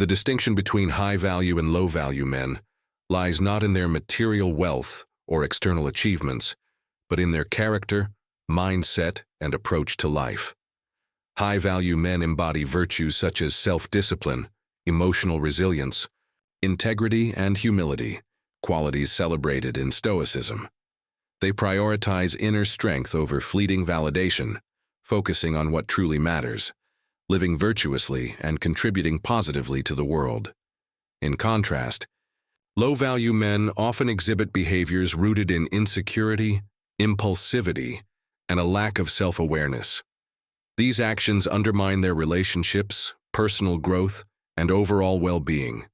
The distinction between high-value and low-value men lies not in their material wealth or external achievements, but in their character, mindset, and approach to life. High-value men embody virtues such as self-discipline, emotional resilience, integrity, and humility, qualities celebrated in Stoicism. They prioritize inner strength over fleeting validation, focusing on what truly matters, living virtuously and contributing positively to the world. In contrast, low-value men often exhibit behaviors rooted in insecurity, impulsivity, and a lack of self-awareness. These actions undermine their relationships, personal growth, and overall well-being.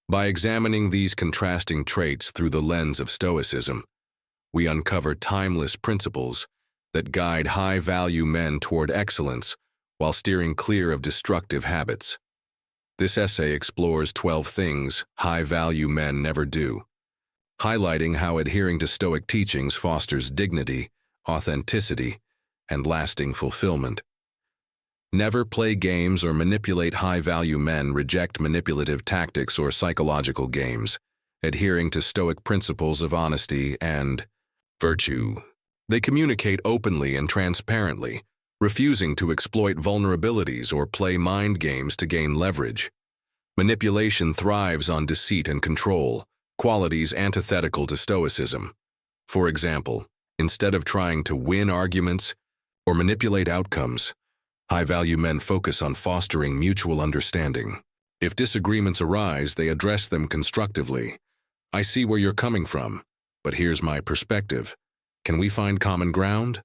By examining these contrasting traits through the lens of Stoicism, we uncover timeless principles that guide high-value men toward excellence while steering clear of destructive habits. This essay explores 12 things high-value men never do, highlighting how adhering to Stoic teachings fosters dignity, authenticity, and lasting fulfillment. Never play games or manipulate. High-value men reject manipulative tactics or psychological games, adhering to Stoic principles of honesty and virtue. They communicate openly and transparently, refusing to exploit vulnerabilities or play mind games to gain leverage. Manipulation thrives on deceit and control, qualities antithetical to Stoicism. For example, instead of trying to win arguments or manipulate outcomes, high-value men focus on fostering mutual understanding. If disagreements arise, they address them constructively. I see where you're coming from, but here's my perspective. Can we find common ground?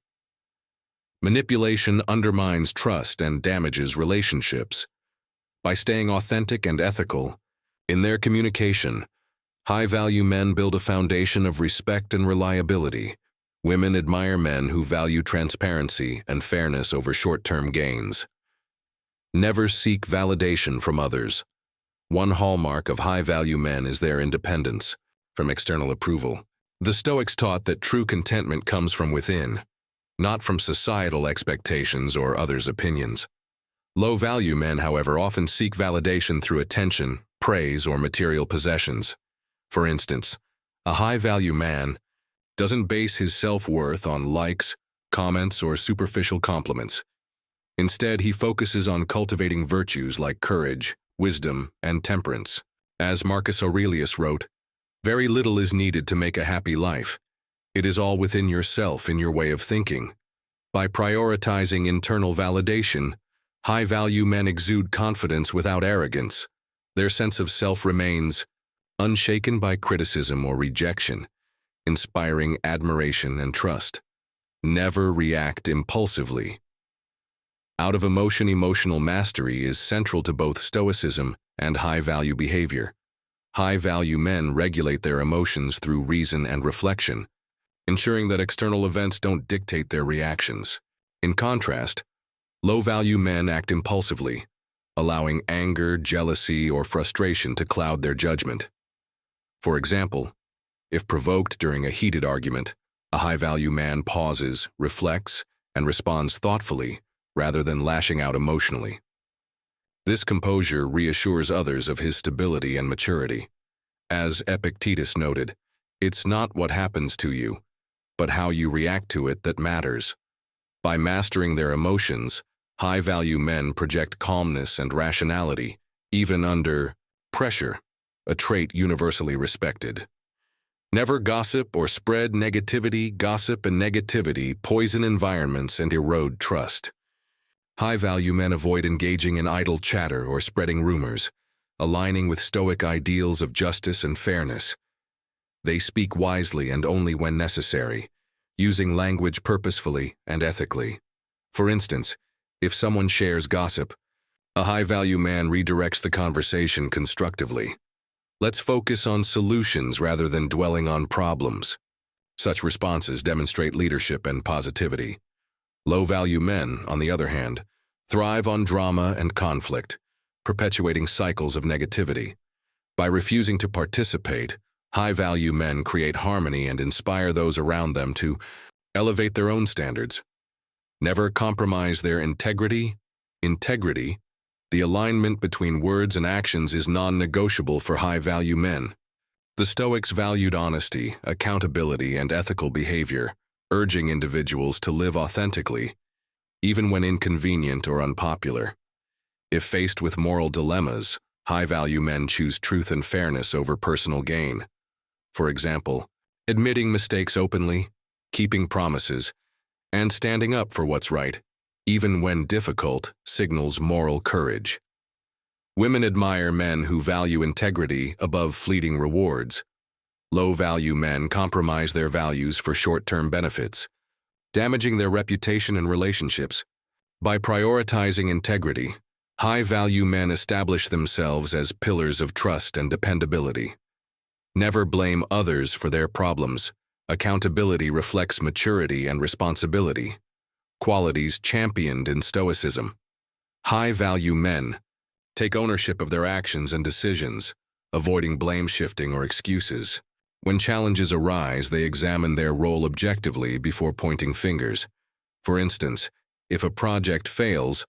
Manipulation undermines trust and damages relationships. By staying authentic and ethical in their communication, high-value men build a foundation of respect and reliability. Women admire men who value transparency and fairness over short-term gains. Never seek validation from others. One hallmark of high-value men is their independence from external approval. The Stoics taught that true contentment comes from within, not from societal expectations or others' opinions. Low-value men, however, often seek validation through attention, praise, or material possessions. For instance, a high-value man doesn't base his self-worth on likes, comments, or superficial compliments. Instead, he focuses on cultivating virtues like courage, wisdom, and temperance. As Marcus Aurelius wrote, "Very little is needed to make a happy life. It is all within yourself in your way of thinking." By prioritizing internal validation, high-value men exude confidence without arrogance. Their sense of self remains unshaken by criticism or rejection, inspiring admiration and trust. Never react impulsively. Out of emotion, emotional mastery is central to both Stoicism and high-value behavior. High-value men regulate their emotions through reason and reflection, ensuring that external events don't dictate their reactions. In contrast, low-value men act impulsively, allowing anger, jealousy, or frustration to cloud their judgment. For example, if provoked during a heated argument, a high-value man pauses, reflects, and responds thoughtfully rather than lashing out emotionally. This composure reassures others of his stability and maturity. As Epictetus noted, "It's not what happens to you, but how you react to it that matters." By mastering their emotions, high-value men project calmness and rationality, even under pressure, a trait universally respected. Never gossip or spread negativity. Gossip and negativity poison environments and erode trust. High-value men avoid engaging in idle chatter or spreading rumors, aligning with Stoic ideals of justice and fairness. They speak wisely and only when necessary, using language purposefully and ethically. For instance, if someone shares gossip, a high-value man redirects the conversation constructively. Let's focus on solutions rather than dwelling on problems. Such responses demonstrate leadership and positivity. Low-value men, on the other hand, thrive on drama and conflict, perpetuating cycles of negativity. By refusing to participate, high-value men create harmony and inspire those around them to elevate their own standards. Never compromise their integrity. Integrity, The alignment between words and actions is non-negotiable for high-value men. The Stoics valued honesty, accountability, and ethical behavior, urging individuals to live authentically, even when inconvenient or unpopular. If faced with moral dilemmas, high-value men choose truth and fairness over personal gain. For example, admitting mistakes openly, keeping promises, and standing up for what's right, even when difficult, signals moral courage. Women admire men who value integrity above fleeting rewards. Low-value men compromise their values for short-term benefits, damaging their reputation and relationships. By prioritizing integrity, high-value men establish themselves as pillars of trust and dependability. Never blame others for their problems. Accountability reflects maturity and responsibility, qualities championed in Stoicism. High-value men take ownership of their actions and decisions, avoiding blame shifting or excuses. When challenges arise, they examine their role objectively before pointing fingers. For instance, if a project fails,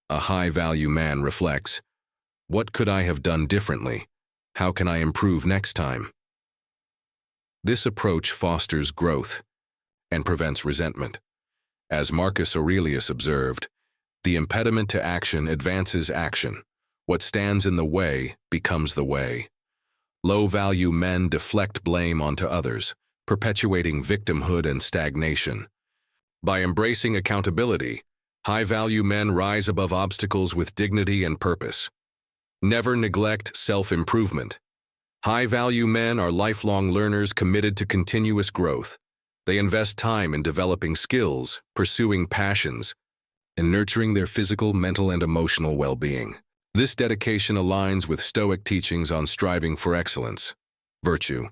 a high-value man reflects, "What could I have done differently? How can I improve next time?" This approach fosters growth and prevents resentment. As Marcus Aurelius observed, the impediment to action advances action. What stands in the way becomes the way. Low-value men deflect blame onto others, perpetuating victimhood and stagnation. By embracing accountability, high-value men rise above obstacles with dignity and purpose. Never neglect self-improvement. High-value men are lifelong learners committed to continuous growth. They invest time in developing skills, pursuing passions, and nurturing their physical, mental, and emotional well-being. This dedication aligns with Stoic teachings on striving for excellence, virtue.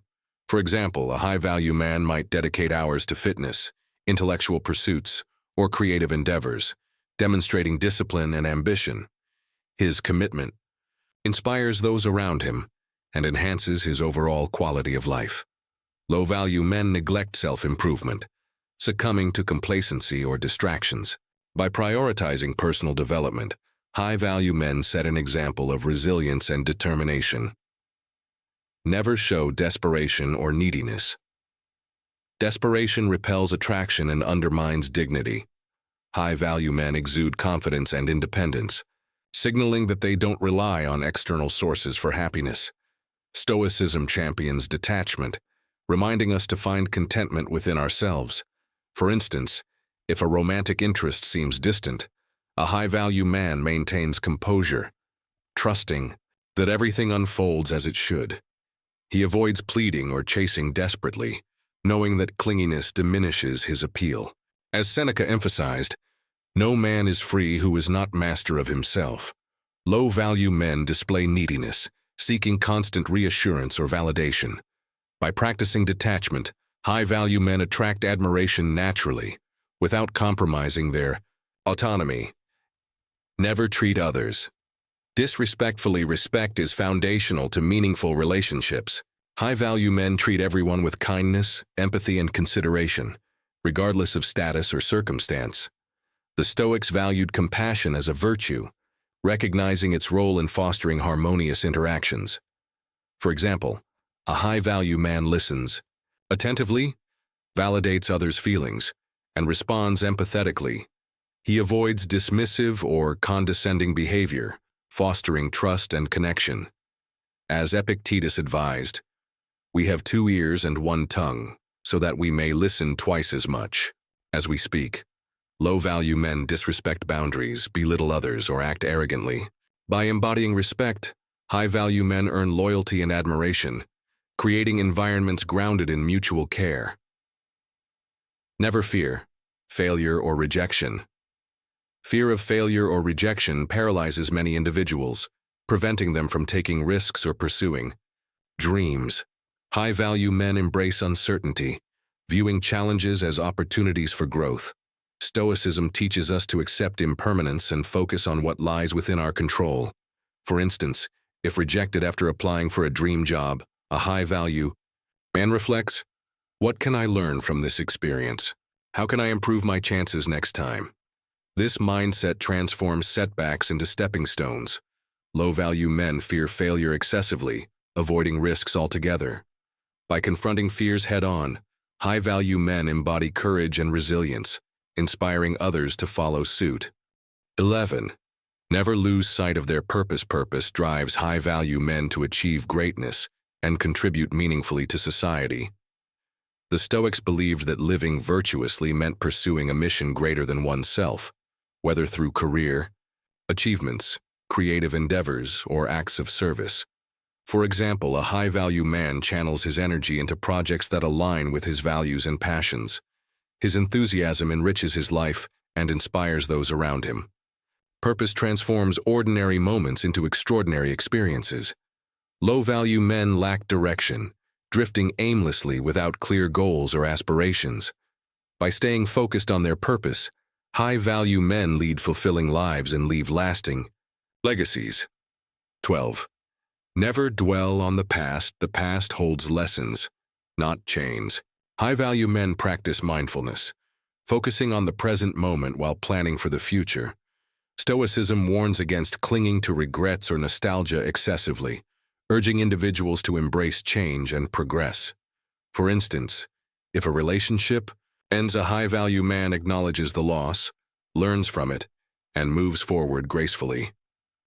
For example, a high-value man might dedicate hours to fitness, intellectual pursuits, or creative endeavors, demonstrating discipline and ambition. His commitment inspires those around him and enhances his overall quality of life. Low-value men neglect self-improvement, succumbing to complacency or distractions. By prioritizing personal development, high-value men set an example of resilience and determination. Never show desperation or neediness. Desperation repels attraction and undermines dignity. High-value men exude confidence and independence, signaling that they don't rely on external sources for happiness. Stoicism champions detachment, reminding us to find contentment within ourselves. For instance, if a romantic interest seems distant, a high-value man maintains composure, trusting that everything unfolds as it should. He avoids pleading or chasing desperately, knowing that clinginess diminishes his appeal. As Seneca emphasized, no man is free who is not master of himself. Low-value men display neediness, seeking constant reassurance or validation. By practicing detachment, high-value men attract admiration naturally, without compromising their autonomy. Never treat others disrespectfully. Respect is foundational to meaningful relationships. High-value men treat everyone with kindness, empathy, and consideration, regardless of status or circumstance. The Stoics valued compassion as a virtue, recognizing its role in fostering harmonious interactions. For example, a high-value man listens attentively, validates others' feelings, and responds empathetically. He avoids dismissive or condescending behavior, fostering trust and connection. As Epictetus advised, "We have 2 ears and 1 tongue, so that we may listen twice as much as we speak." Low-value men disrespect boundaries, belittle others, or act arrogantly. By embodying respect, high-value men earn loyalty and admiration, creating environments grounded in mutual care. Never fear failure or rejection. Fear of failure or rejection paralyzes many individuals, preventing them from taking risks or pursuing dreams. High-value men embrace uncertainty, viewing challenges as opportunities for growth. Stoicism teaches us to accept impermanence and focus on what lies within our control. For instance, if rejected after applying for a dream job, a high-value man reflects, "What can I learn from this experience? How can I improve my chances next time?" This mindset transforms setbacks into stepping stones. Low-value men fear failure excessively, avoiding risks altogether. By confronting fears head-on, high-value men embody courage and resilience, inspiring others to follow suit. 11. Never lose sight of their purpose. Purpose drives high-value men to achieve greatness and contribute meaningfully to society. The Stoics believed that living virtuously meant pursuing a mission greater than oneself, whether through career, achievements, creative endeavors, or acts of service. For example, a high-value man channels his energy into projects that align with his values and passions. His enthusiasm enriches his life and inspires those around him. Purpose transforms ordinary moments into extraordinary experiences. Low-value men lack direction, drifting aimlessly without clear goals or aspirations. By staying focused on their purpose, high-value men lead fulfilling lives and leave lasting legacies. 12. Never dwell on the past. The past holds lessons, not chains. High-value men practice mindfulness, focusing on the present moment while planning for the future. Stoicism warns against clinging to regrets or nostalgia excessively, urging individuals to embrace change and progress. For instance, if a relationship ends, a high-value man acknowledges the loss, learns from it, and moves forward gracefully.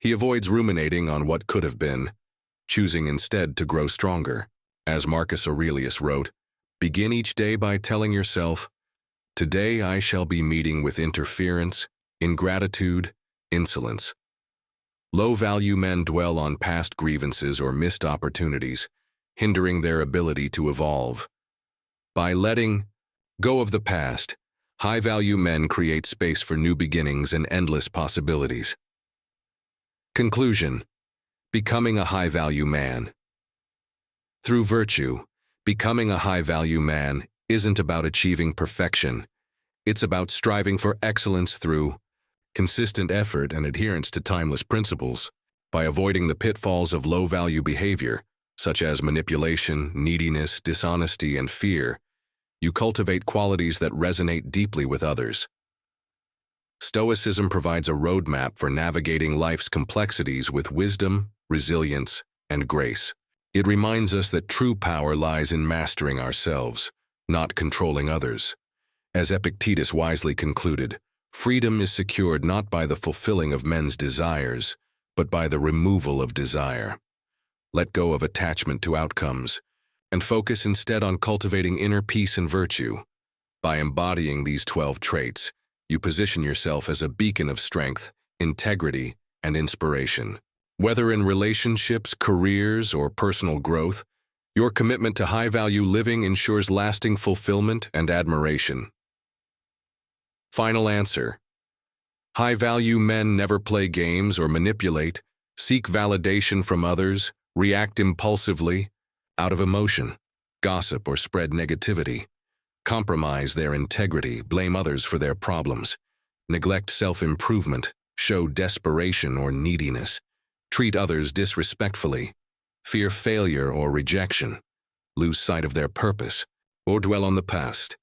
He avoids ruminating on what could have been, choosing instead to grow stronger. As Marcus Aurelius wrote, "Begin each day by telling yourself, 'Today I shall be meeting with interference, ingratitude, insolence.'" Low-value men dwell on past grievances or missed opportunities, hindering their ability to evolve. By letting go of the past, high-value men create space for new beginnings and endless possibilities. Conclusion: becoming a high-value man. Through virtue, becoming a high-value man isn't about achieving perfection. It's about striving for excellence through consistent effort and adherence to timeless principles. By avoiding the pitfalls of low-value behavior, such as manipulation, neediness, dishonesty, and fear, you cultivate qualities that resonate deeply with others. Stoicism provides a roadmap for navigating life's complexities with wisdom, resilience, and grace. It reminds us that true power lies in mastering ourselves, not controlling others. As Epictetus wisely concluded, freedom is secured not by the fulfilling of men's desires, but by the removal of desire. Let go of attachment to outcomes, and focus instead on cultivating inner peace and virtue. By embodying these 12 traits, you position yourself as a beacon of strength, integrity, and inspiration. Whether in relationships, careers, or personal growth, your commitment to high-value living ensures lasting fulfillment and admiration. Final answer: high-value men never play games or manipulate, seek validation from others, react impulsively, out of emotion, gossip, or spread negativity, compromise their integrity, blame others for their problems, neglect self-improvement, show desperation or neediness, treat others disrespectfully, fear failure or rejection, lose sight of their purpose, or dwell on the past.